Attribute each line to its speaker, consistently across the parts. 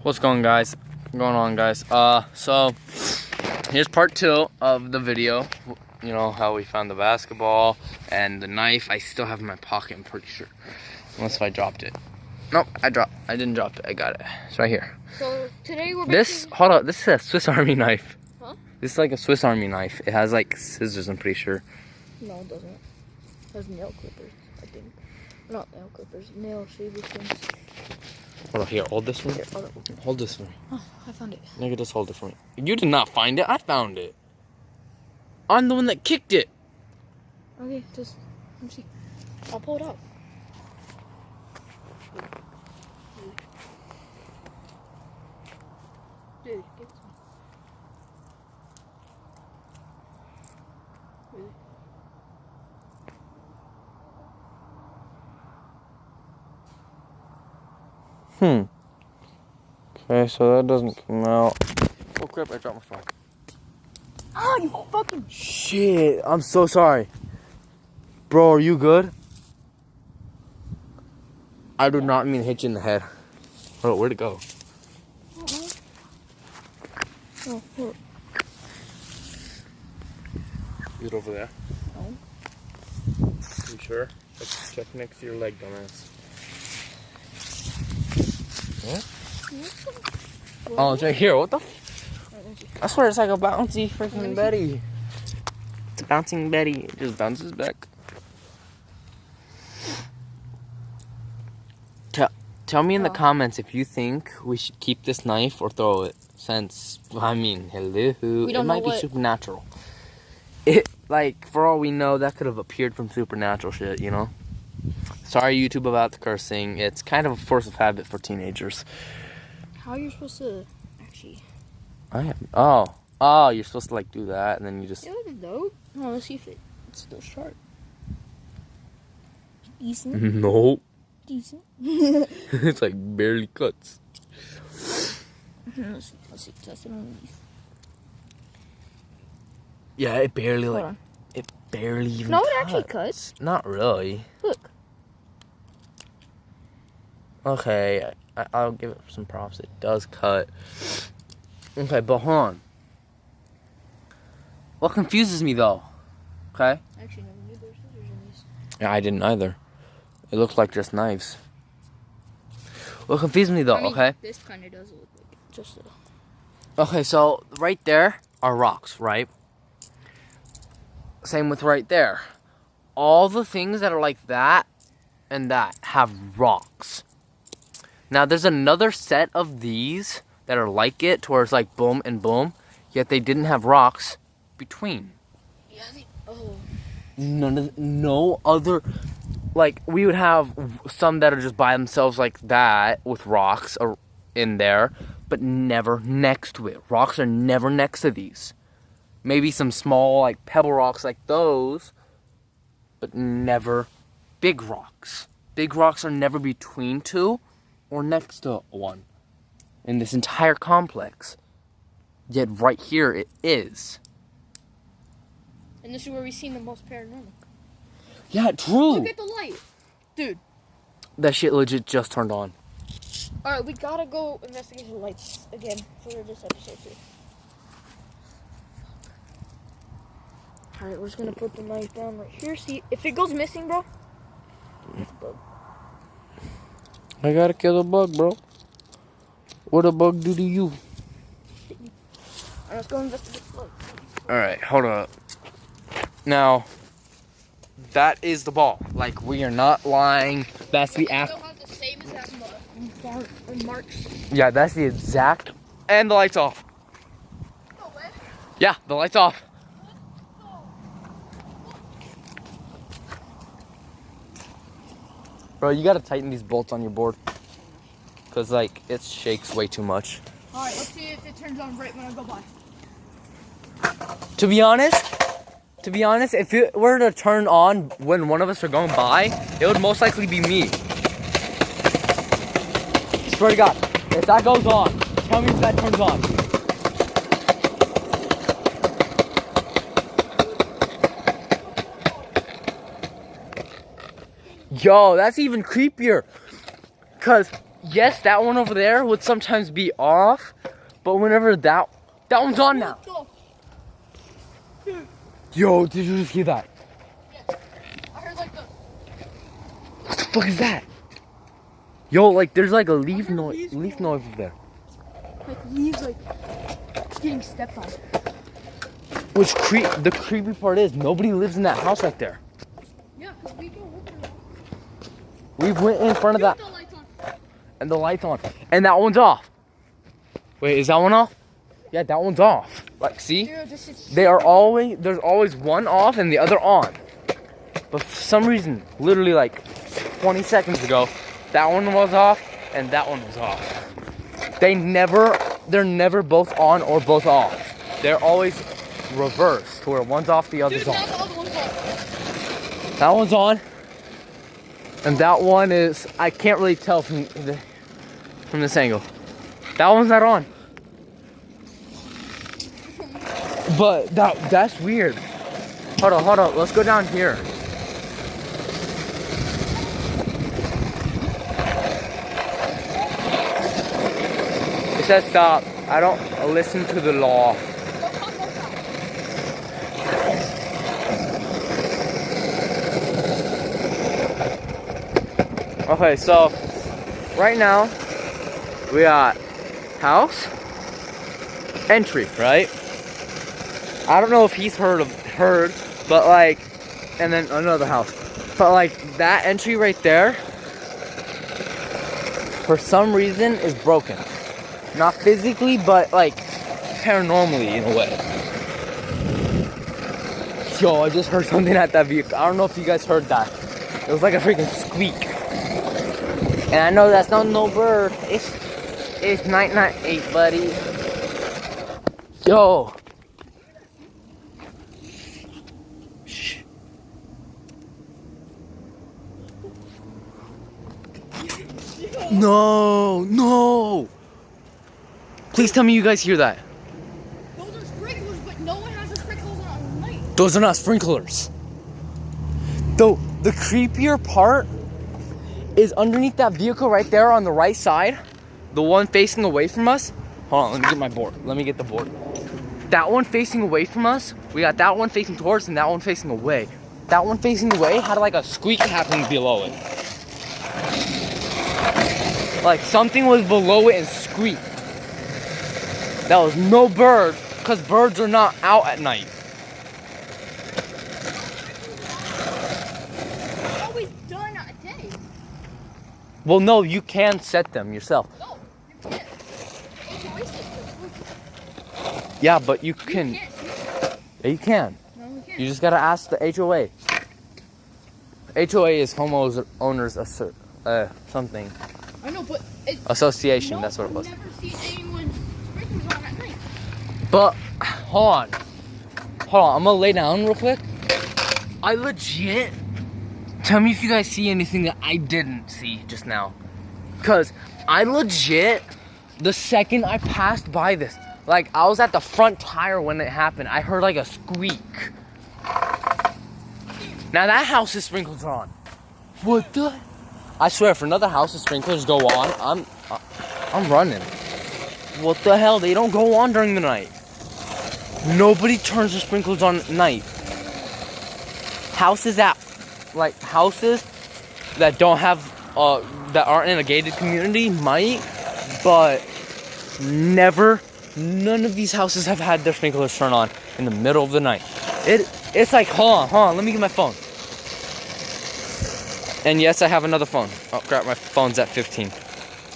Speaker 1: What's going on, guys? So here's part 2 of the video. You know how we found the basketball and the knife. I still have it in my pocket, I'm pretty sure. Unless if I dropped it. Nope, I didn't drop it. I got it. It's right here.
Speaker 2: So today we're
Speaker 1: hold up, this is a Swiss Army knife.
Speaker 2: Huh?
Speaker 1: This is like a Swiss Army knife. It has like scissors, I'm pretty sure.
Speaker 2: No, it doesn't. It has nail clippers, I think. Not nail clippers, nail shaving things.
Speaker 1: Hold on, here, hold this one.
Speaker 2: Here,
Speaker 1: Hold this one.
Speaker 2: Oh, I found it.
Speaker 1: Nigga, just hold it for me. You did not find it, I found it. I'm the one that kicked it.
Speaker 2: Okay, just let me see. I'll pull it out. Dude, give it to me. Really?
Speaker 1: Okay, so that doesn't come out. Oh crap, I dropped my phone.
Speaker 2: Oh, you fucking
Speaker 1: Shit, I'm so sorry. Bro, are you good? I did not mean to hit you in the head. Oh, where'd it go?
Speaker 2: Oh, look.
Speaker 1: Is it over there?
Speaker 2: No.
Speaker 1: You sure? Let's check next to your leg, dumbass. What? Oh, it's right here. What the I swear it's like a bouncy freaking Betty. It's a bouncing Betty. It just bounces back. Tell me in the comments if you think we should keep this knife or throw it. Since, I mean, hello. It might be supernatural. Like, for all we know, that could have appeared from supernatural shit, you know? Sorry, YouTube, about the cursing. It's kind of a force of habit for teenagers.
Speaker 2: How are you supposed to actually?
Speaker 1: Oh, you're supposed to like do that, and then you just.
Speaker 2: It looks dope. Oh, let's see if it's still sharp. Decent.
Speaker 1: No.
Speaker 2: Decent.
Speaker 1: It's like barely cuts.
Speaker 2: Let's see. Test it on these.
Speaker 1: Yeah, it barely
Speaker 2: Hold on.
Speaker 1: It barely even.
Speaker 2: No, it actually cuts.
Speaker 1: Not really.
Speaker 2: Look.
Speaker 1: Okay, I'll give it some props. It does cut. Okay, but hold on. What confuses me though? Okay.
Speaker 2: I actually never knew there were scissors in these.
Speaker 1: Yeah, I didn't either. It looks like just knives. What confused me though?
Speaker 2: I mean,
Speaker 1: okay.
Speaker 2: This kind of does look like just a.
Speaker 1: Okay, so right there are rocks, right? Same with right there. All the things that are like that and that have rocks. Now there's another set of these that are like it, to where it's like boom and boom, yet they didn't have rocks between.
Speaker 2: Yeah,
Speaker 1: No other, like we would have some that are just by themselves like that with rocks in there, but never next to it. Rocks are never next to these. Maybe some small like pebble rocks like those, but never big rocks. Big rocks are never between two or next to one in this entire complex. Yet right here it is.
Speaker 2: And this is where we've seen the most paranormal.
Speaker 1: Yeah, true.
Speaker 2: Look at the light. Dude.
Speaker 1: That shit legit just turned on.
Speaker 2: Alright, we gotta go investigate the lights again for this episode too. Alright, we're just gonna put the knife down right here. See, if it goes missing, bro, it's a bug.
Speaker 1: I gotta kill a bug, bro. What a bug do to you?
Speaker 2: Alright, let's go investigate the bug.
Speaker 1: Alright, hold up. Now, that is the ball. Like, we are not lying. That's the
Speaker 2: Still have the same exact marks.
Speaker 1: Yeah, that's the exact. And the light's off.
Speaker 2: No way.
Speaker 1: Yeah, the light's off. Bro, you gotta tighten these bolts on your board. Cause like, it shakes way too much.
Speaker 2: Alright, let's see if it turns on right when I go by.
Speaker 1: To be honest, if it were to turn on when one of us are going by, it would most likely be me. Swear to God, if that goes on, tell me if that turns on. Yo, that's even creepier. Cause yes, that one over there would sometimes be off, but whenever that one's on now. Yo, did you just hear that?
Speaker 2: Yeah. I heard like the.
Speaker 1: What the fuck is that? Yo, like there's like a leaf noise over there.
Speaker 2: Like leaves like getting stepped on.
Speaker 1: Which the creepy part is nobody lives in that house right there.
Speaker 2: Yeah, because we go over there.
Speaker 1: We went in front of that
Speaker 2: The lights on.
Speaker 1: and the light's on. And that one's off. Wait, is that one off? Yeah, that one's off. Like, see?
Speaker 2: Dude, this is
Speaker 1: There's always one off and the other on. But for some reason, literally like 20 seconds ago, that one was off and that one was off. They're never both on or both off. They're always reversed, where one's off, the other's
Speaker 2: Dude,
Speaker 1: on.
Speaker 2: now the other one's on.
Speaker 1: That one's on, and that one is, I can't really tell from this angle. That one's not on. But that's weird. Hold on, let's go down here. It says stop. I don't listen to the law. Okay, so right now we got house, entry, right? I don't know if he's heard, but like, and then another house. But like that entry right there, for some reason, is broken. Not physically, but like paranormally in a way. Yo, I just heard something at that vehicle. I don't know if you guys heard that. It was like a freaking squeak. And I know that's not no bird. It's night 8, buddy. Yo. Shh. No. Please tell me you guys hear that.
Speaker 2: Those are sprinklers, but no one has the sprinklers on at night.
Speaker 1: Those are not sprinklers. Though the creepier part is underneath that vehicle right there on the right side, the one facing away from us. Hold on, let me get my board. Let me get the board. That one facing away from us, we got that one facing towards and that one facing away. That one facing away had like a squeak happening below it. Like something was below it and squeaked. That was no bird, because birds are not out at night.
Speaker 2: It's always done at day.
Speaker 1: Well, no, you can set them yourself.
Speaker 2: No, you can't. It's a waste of
Speaker 1: Yeah, but you
Speaker 2: You
Speaker 1: can.
Speaker 2: can't.
Speaker 1: Yeah, you can.
Speaker 2: No, you can't.
Speaker 1: You just gotta ask the HOA. HOA is homeowners something
Speaker 2: I know, but it's
Speaker 1: association.
Speaker 2: no,
Speaker 1: That's what it was.
Speaker 2: I've never seen anyone's sprinklers on at night.
Speaker 1: But hold on. I'm gonna lay down real quick. I legit. Tell me if you guys see anything that I didn't see just now. Cause I legit, the second I passed by this, like I was at the front tire when it happened. I heard like a squeak. Now that house's sprinklers are on. What the? I swear, if another house's sprinklers go on, I'm running. What the hell? They don't go on during the night. Nobody turns their sprinklers on at night. Houses that don't have, that aren't in a gated community might, but never. None of these houses have had their sprinklers turn on in the middle of the night. It's like, hold on, let me get my phone. And yes, I have another phone. Oh crap, my phone's at 15.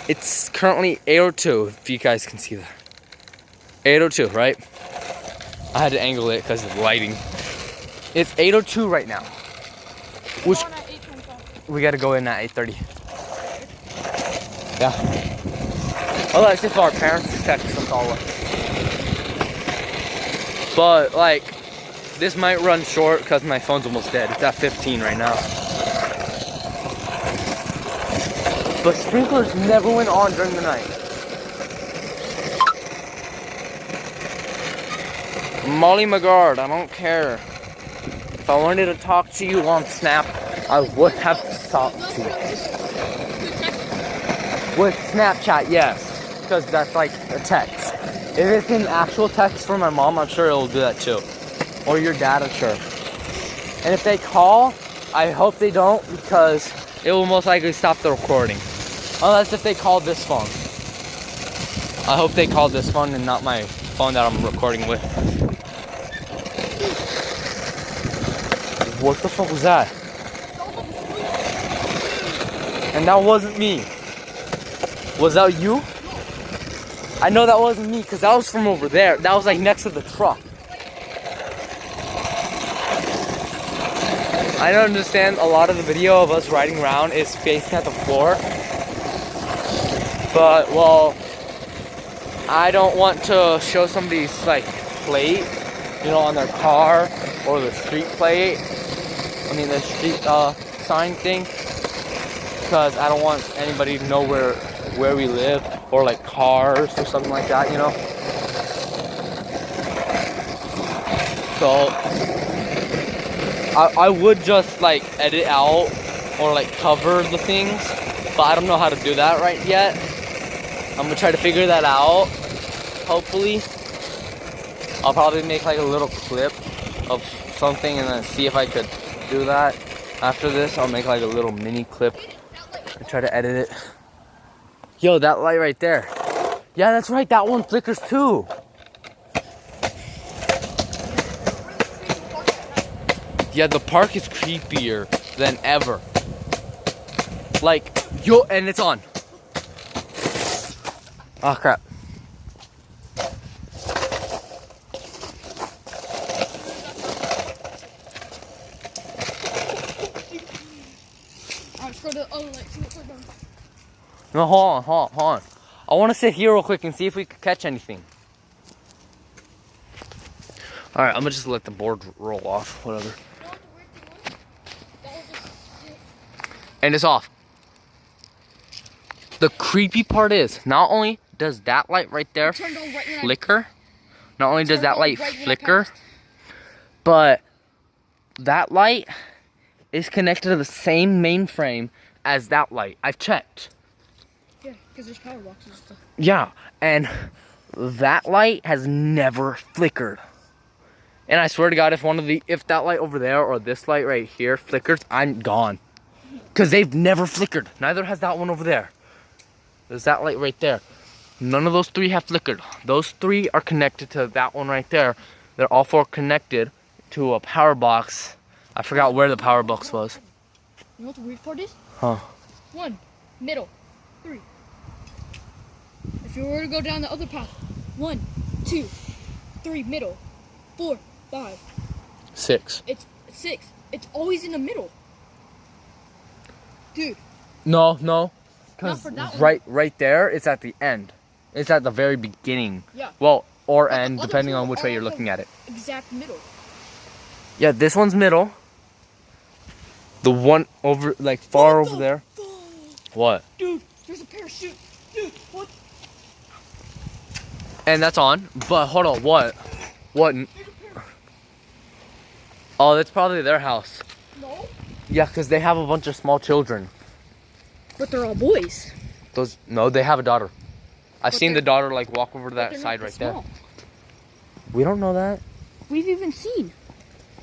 Speaker 1: It's currently 8:02, if you guys can see that. 8:02, right? I had to angle it because of the lighting. It's 8:02 right now. Which
Speaker 2: Going at 8:25.
Speaker 1: we gotta go in at 8:30. Yeah. Oh, that's if our parents text us all up. But like, this might run short because my phone's almost dead. It's at 15 right now. But sprinklers never went on during the night. Molly McGard, I don't care. If I wanted to talk to you on Snap, I would have talked to you. With Snapchat, yes. Because that's like a text. If it's an actual text from my mom, I'm sure it'll do that too. Or your dad, I'm sure. And if they call, I hope they don't, because it will most likely stop the recording. Unless if they call this phone. I hope they call this phone and not my phone that I'm recording with. What the fuck was that? And that wasn't me. Was that you? I know that wasn't me because that was from over there. That was like next to the truck. I don't understand, a lot of the video of us riding around is facing at the floor. But, well, I don't want to show somebody's like plate, you know, on their car or the street plate. I mean the street sign thing. Because I don't want anybody to know where we live, or like cars or something like that, you know. So I would just like edit out or like cover the things, but I don't know how to do that right yet. I'm gonna try to figure that out. Hopefully I'll probably make like a little clip of something and then see if I could do that. After this, I'll make like a little mini clip and try to edit it. Yo, that light right there. Yeah, that's right, that one flickers too. Yeah, the park is creepier than ever. Like, yo, and it's on. Oh crap. No, hold on. I want to sit here real quick and see if we could catch anything. Alright, I'm gonna just let the board roll off, whatever. And it's off. The creepy part is, not only does that light right there flicker, not only does that light flicker, but that light is connected to the same mainframe as that light. I've checked.
Speaker 2: Yeah, because there's power boxes and stuff.
Speaker 1: Yeah, and that light has never flickered. And I swear to God, if that light over there or this light right here flickers, I'm gone. Because they've never flickered. Neither has that one over there. There's that light right there. None of those three have flickered. Those three are connected to that one right there. They're all four connected to a power box. I forgot where the power box was.
Speaker 2: You know what the weird part is?
Speaker 1: Huh.
Speaker 2: 1, middle, 3. If you were to go down the other path, 1, 2, 3, middle, 4, 5.
Speaker 1: 6.
Speaker 2: It's 6. It's always in the middle. Dude.
Speaker 1: No.
Speaker 2: Not
Speaker 1: Because
Speaker 2: for that one.
Speaker 1: right there, it's at the end. It's at the very beginning.
Speaker 2: Yeah.
Speaker 1: Well, or
Speaker 2: But the
Speaker 1: end,
Speaker 2: other
Speaker 1: depending
Speaker 2: two
Speaker 1: on which
Speaker 2: are
Speaker 1: way you're
Speaker 2: all
Speaker 1: looking at it.
Speaker 2: Exact middle.
Speaker 1: Yeah, this one's middle. The one over, like, far over there. What?
Speaker 2: Dude, there's a parachute. Dude, what?
Speaker 1: And that's on. But hold on, what? What? Oh, that's probably their house.
Speaker 2: No.
Speaker 1: Yeah, because they have a bunch of small children.
Speaker 2: But they're all boys.
Speaker 1: No, they have a daughter. I've
Speaker 2: But
Speaker 1: seen the
Speaker 2: they're-
Speaker 1: daughter like walk over to that
Speaker 2: They're
Speaker 1: side
Speaker 2: not
Speaker 1: right
Speaker 2: small.
Speaker 1: there. We don't know that.
Speaker 2: We've even seen.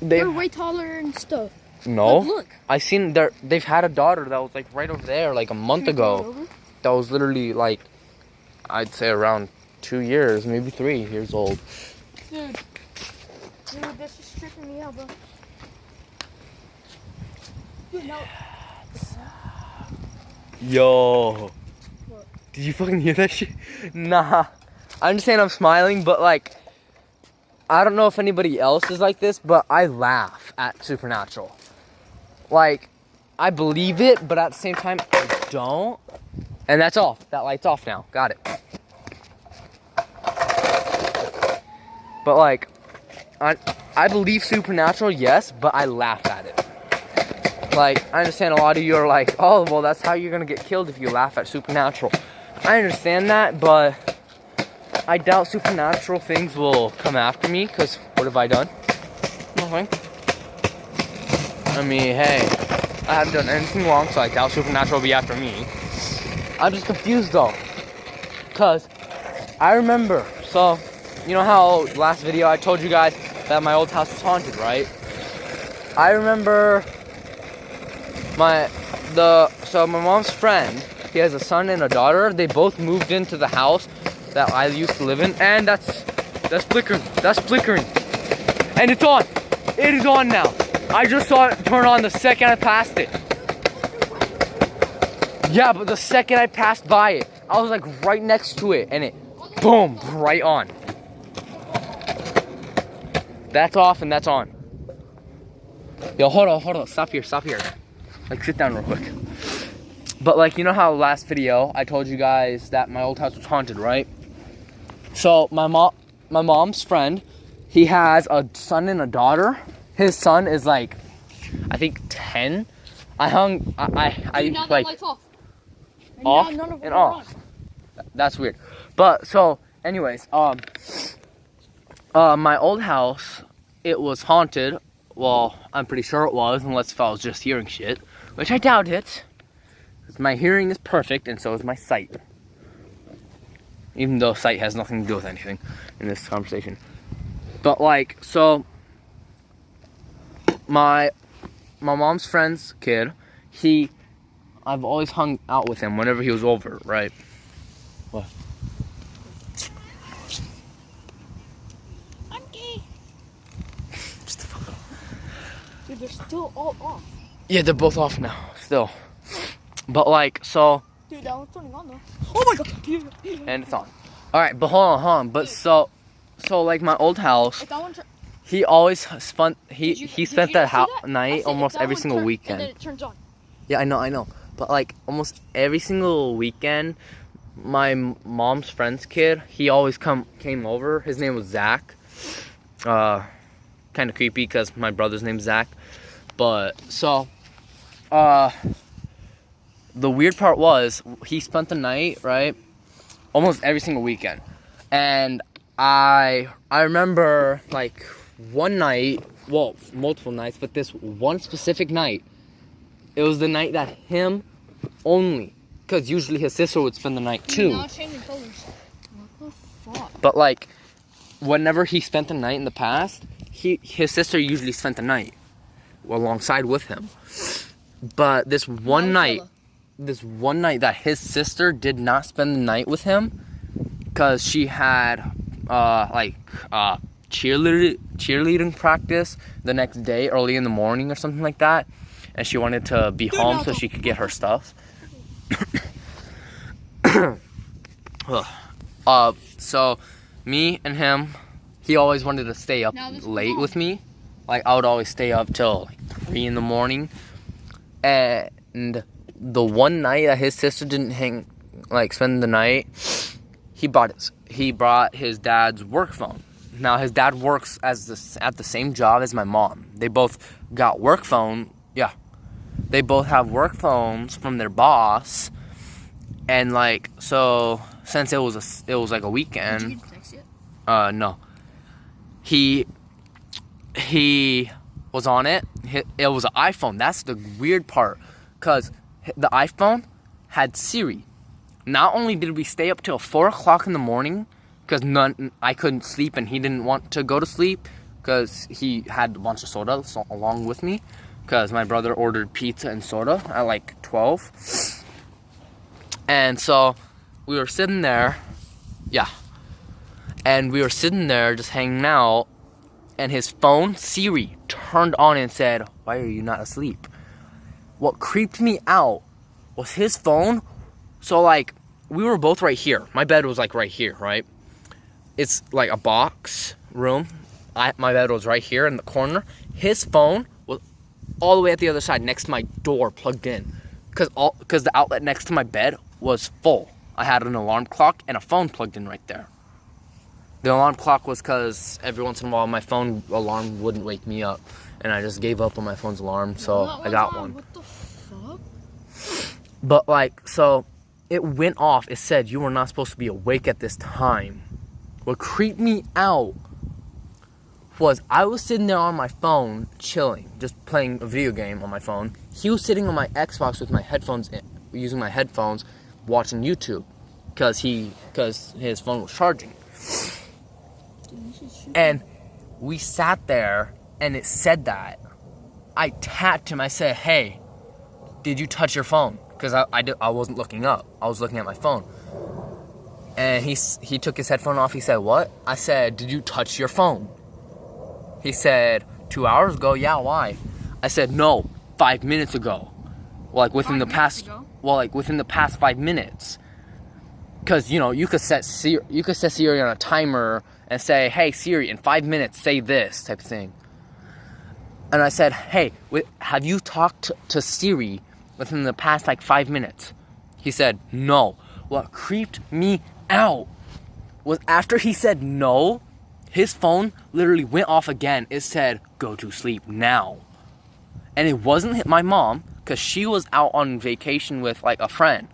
Speaker 1: They
Speaker 2: They're way taller and stuff.
Speaker 1: no.
Speaker 2: Look.
Speaker 1: I seen they've had a daughter that was like right over there like a month
Speaker 2: Can I go
Speaker 1: ago.
Speaker 2: over?
Speaker 1: That was literally like, I'd say around 2 years, maybe 3 years old.
Speaker 2: Dude, this is tripping me out, bro. Dude, now.
Speaker 1: Yo.
Speaker 2: What?
Speaker 1: Did you fucking hear that shit? Nah. I understand I'm smiling, but like, I don't know if anybody else is like this, but I laugh at Supernatural. Like, I believe it, but at the same time, I don't. And that's off. That light's off now. Got it. But like, I believe Supernatural, yes, but I laugh at it. Like, I understand a lot of you are like, oh, well, that's how you're gonna get killed if you laugh at Supernatural. I understand that, but I doubt supernatural things will come after me, because what have I done? Nothing. I mean, hey, I haven't done anything wrong, so I doubt supernatural will be after me. I'm just confused though. Cause I remember, so you know how last video I told you guys that my old house was haunted, right? I remember my mom's friend, he has a son and a daughter. They both moved into the house that I used to live in, and that's flickering. That's flickering. And it's on. It is on now. I just saw it turn on the second I passed it. Yeah, but the second I passed by it, I was like right next to it, and it, boom, right on. That's off and that's on. Yo, hold on, stop here. Like, sit down real quick. But like, you know how last video I told you guys that my old house was haunted, right? So my mom's friend, he has a son and a daughter. His son is like, I think 10.
Speaker 2: Dude, now
Speaker 1: like
Speaker 2: the lights off.
Speaker 1: off
Speaker 2: now none of
Speaker 1: and
Speaker 2: them are
Speaker 1: off. That's weird. But so, anyways, my old house, it was haunted. Well, I'm pretty sure it was, unless if I was just hearing shit, which I doubt it. Because my hearing is perfect, and so is my sight. Even though sight has nothing to do with anything in this conversation. But like, so my mom's friend's kid, I've always hung out with him whenever he was over, right? What?
Speaker 2: I'm gay. Dude, they're still all off.
Speaker 1: Yeah, they're both off now, still. But like, so.
Speaker 2: Dude, that one's turning on though. Oh my god.
Speaker 1: And it's on. Alright, but hold on. But so like my old house,
Speaker 2: If that one
Speaker 1: he always spent, he
Speaker 2: Did
Speaker 1: spent
Speaker 2: you
Speaker 1: that
Speaker 2: see that? I
Speaker 1: night
Speaker 2: said,
Speaker 1: almost
Speaker 2: if that
Speaker 1: every
Speaker 2: one
Speaker 1: single
Speaker 2: turn-
Speaker 1: weekend.
Speaker 2: And then it turns on.
Speaker 1: Yeah, I know. But like almost every single weekend, my mom's friend's kid, he always came over. His name was Zach. Kind of creepy because my brother's name's Zach. But so, the weird part was he spent the night, right? Almost every single weekend. And I remember like one night, well, multiple nights, but this one specific night, it was the night that him only, because usually his sister would spend the night too.
Speaker 2: Now it's changing colors. What the fuck?
Speaker 1: But like, whenever he spent the night in the past, his sister usually spent the night alongside with him. But this one night that his sister did not spend the night with him, because she had cheerleading practice the next day early in the morning or something like that, and she wanted to be home so she could get her stuff. So me and him, he always wanted to stay up late with me. Like, I would always stay up till like 3 in the morning. And the one night that his sister didn't spend the night, he brought his dad's work phone. Now his dad works at the same job as my mom. They both got work phone. Yeah, they both have work phones from their boss. And like, so since it was like a weekend.
Speaker 2: Did you get the text yet?
Speaker 1: No. He was on it. It was an iPhone. That's the weird part, cause the iPhone had Siri. Not only did we stay up till 4 o'clock in the morning, because I couldn't sleep and he didn't want to go to sleep, because he had a bunch of soda along with me, because my brother ordered pizza and soda at like 12. And so we were sitting there, and we were sitting there just hanging out, and his phone, Siri, turned on and said, "Why are you not asleep?" What creeped me out was his phone. So like, we were both right here. My bed was like right here, right? It's like a box room. My bed was right here in the corner. His phone was all the way at the other side next to my door, plugged in. Because the outlet next to my bed was full. I had an alarm clock and a phone plugged in right there. The alarm clock was because every once in a while my phone alarm wouldn't wake me up. And I just gave up on my phone's alarm, so I got one.
Speaker 2: What the fuck?
Speaker 1: But like, so it went off. It said you were not supposed to be awake at this time. What creeped me out was I was sitting there on my phone, chilling, just playing a video game on my phone. He was sitting on my Xbox with my headphones in, using my headphones, watching YouTube because his phone was charging. And we sat there and it said that. I tapped him. I said, "Hey, did you touch your phone?" Because I wasn't looking up. I was looking at my phone. And he took his headphone off. He said, "What?" I said, "Did you touch your phone?" He said, 2 hours ago. Yeah, why? I said, "No, 5 minutes ago." Like within the past 5 minutes. Because, you could set Siri on a timer and say, "Hey, Siri, in 5 minutes, say this," type of thing. And I said, "Hey, have you talked to Siri within the past, 5 minutes?" He said, "No." What creeped me out was after he said no, his phone literally went off again. It said, "Go to sleep now." And it wasn't my mom, because she was out on vacation with, a friend.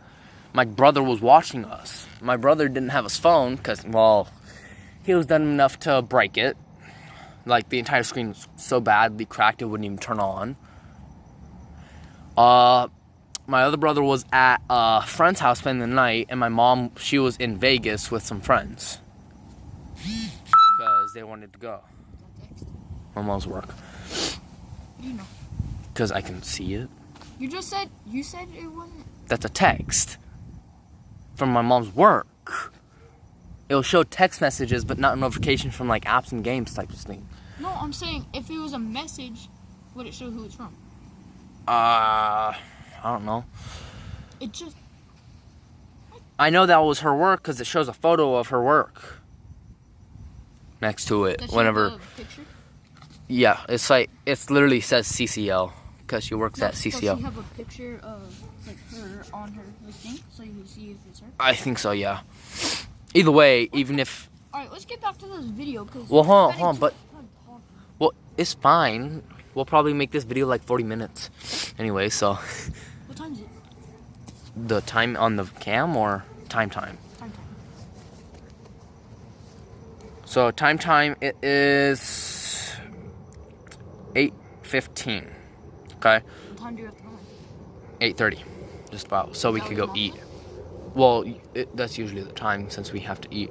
Speaker 1: My brother was watching us. My brother didn't have his phone, because, he was dumb enough to break it. The entire screen was so badly cracked, it wouldn't even turn on. My other brother was at a friend's house spending the night, and my mom, she was in Vegas with some friends. Because they wanted to go. My mom's work.
Speaker 2: You know.
Speaker 1: Because I can see it.
Speaker 2: You said it wasn't.
Speaker 1: That's a text. From my mom's work. It'll show text messages, but not notifications from, apps and games type of thing.
Speaker 2: No, I'm saying, if it was a message, would it show who it's from?
Speaker 1: I don't know.
Speaker 2: It just...
Speaker 1: I know that was her work because it shows a photo of her work next to it.
Speaker 2: Does she
Speaker 1: whenever.
Speaker 2: have a picture?
Speaker 1: Yeah, it's literally says CCL because she works at CCL.
Speaker 2: Does she have a picture of her on her thing so you can see if it's her?
Speaker 1: I think so. Yeah. Either way, even if.
Speaker 2: All right, let's get back to this video because.
Speaker 1: Well, hold on, but. Well, it's fine. We'll probably make this video 40 minutes. Anyway, so.
Speaker 2: What time is it?
Speaker 1: The time on the cam or time?
Speaker 2: Time.
Speaker 1: So time it is 8:15. Okay.
Speaker 2: What time do you have to go?
Speaker 1: 8:30, just about, so we could go eat. Well, that's usually the time since we have to eat.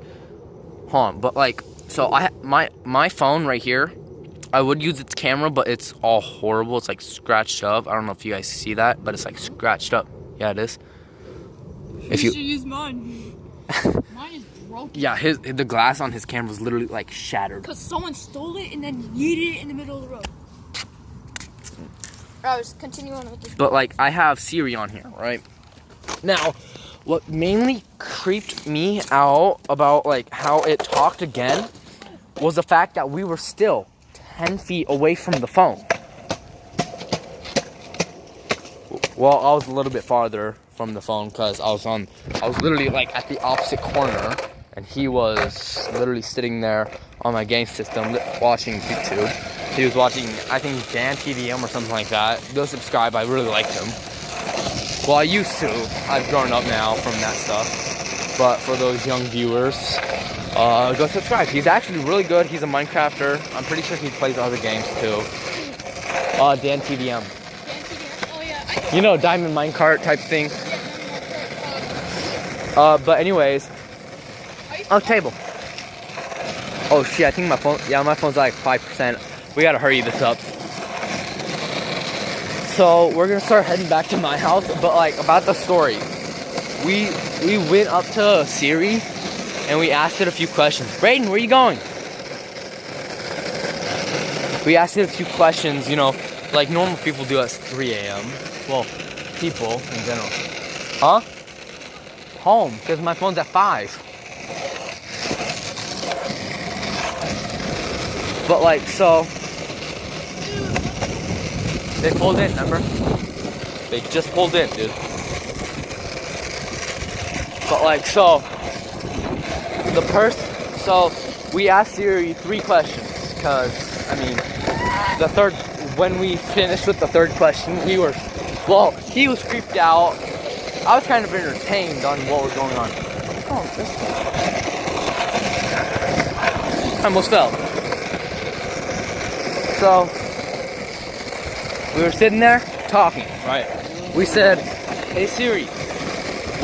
Speaker 1: Hold on, but so my phone right here, I would use its camera, but it's all horrible. It's scratched up. I don't know if you guys see that, but it's scratched up. Yeah, it is.
Speaker 2: You should use mine. Mine is broken.
Speaker 1: Yeah, the glass on his camera was literally shattered.
Speaker 2: Because someone stole it and then yeeted it in the middle of the road. Alright, let's continue on with this.
Speaker 1: But I have Siri on here, right? Now, what mainly creeped me out about how it talked again was the fact that we were still 10 feet away from the phone. Well, I was a little bit farther from the phone because I was literally at the opposite corner, and he was literally sitting there on my game system watching YouTube. He was watching, I think, Dan TVM or something like that. Go subscribe, I really liked him. Well, I used to. I've grown up now from that stuff. But for those young viewers, go subscribe. He's actually really good. He's a Minecrafter. I'm pretty sure he plays other games too. Dan TVM.
Speaker 2: Oh, yeah.
Speaker 1: Diamond minecart type thing. But anyways. Oh, table. Oh shit, I think my phone's 5%. We gotta hurry this up. So we're gonna start heading back to my house, but about the story. We went up to Siri and we asked it a few questions. Brayden, where are you going? We asked it a few questions, like normal people do at 3 a.m. Well, people in general. Huh? Home, because my phone's at 5. But so they pulled in, remember? They just pulled in, dude. But so we asked Siri 3 questions, because when we finished with the third question, he was creeped out. I was kind of entertained on what was going on. Oh, this I almost fell. So we were sitting there talking, right? We said, "Hey Siri,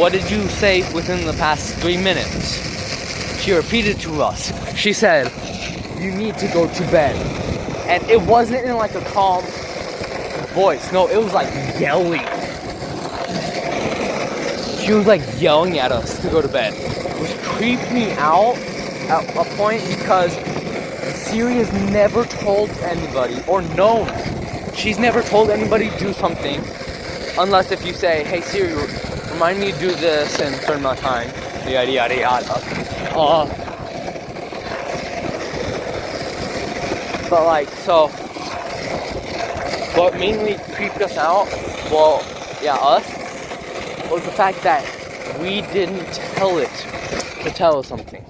Speaker 1: what did you say within the past 3 minutes? She repeated to us. She said, you need to go to bed. And it wasn't in like a calm voice. No, it was like yelling. She was like yelling at us to go to bed, which creeped me out at a point because Siri has never told anybody or known. She's never told anybody to do something unless if you say, hey Siri, remind me to do this in a certain amount of time. Yada yada yada. But like, so what mainly creeped us out, well, yeah, us, was the fact that we didn't tell it to tell us something.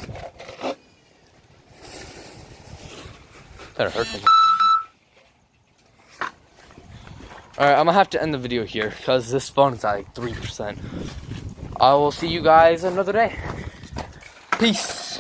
Speaker 1: That hurt me. Alright, I'm gonna have to end the video here because this phone is at like 3%. I will see you guys another day. Peace.